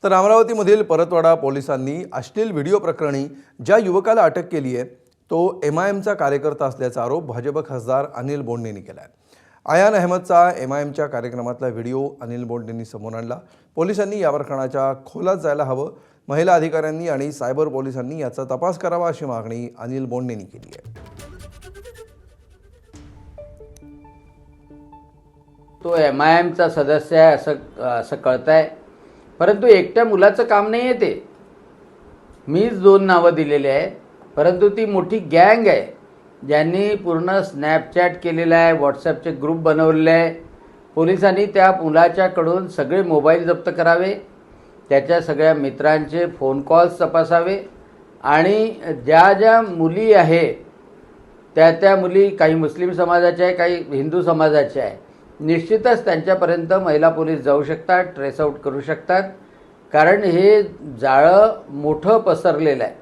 तर अमरावतीमधील परतवाडा पोलिसांनी अश्लील व्हिडिओ प्रकरणी ज्या युवकाला अटक केली आहे तो MIMचा कार्यकर्ता असल्याचा आरोप भाजप खासदार अनिल बोंडेंनी केला आहे। आयान अहमदचा MIMच्या कार्यक्रमातला व्हिडिओ अनिल बोंडेंनी समोर आणला। पोलिसांनी या प्रकरणाच्या खोलात जायला हवं, महिला अधिकाऱ्यांनी आणि सायबर पोलिसांनी याचा तपास करावा अशी मागणी अनिल बोंडेंनी केली आहे। तो MIMचा सदस्य आहे असं कळतंय, परंतु एकट्या मुलाचं काम नाही आहे ते। मीच 2 नावं दिलेली आहे, परंतु ती मोठी गँग आहे ज्यांनी पूर्ण स्नॅपचॅट केलेला आहे, व्हॉट्सॲपचे ग्रुप बनवलेले आहे। पोलिसांनी त्या मुलाच्याकडून सगळे मोबाईल जप्त करावे, त्याच्या सगळ्या मित्रांचे फोन कॉल्स तपासावे आणि ज्या मुली आहे त्या मुली काही मुस्लिम समाजाच्या आहे, काही हिंदू समाजाच्या आहे, निश्चितच त्यांच्यापर्यंत महिला पोलीस जाऊ शकतात, ट्रेस आउट करू शकतात, कारण हे जाळं मोठं पसरलेलं आहे।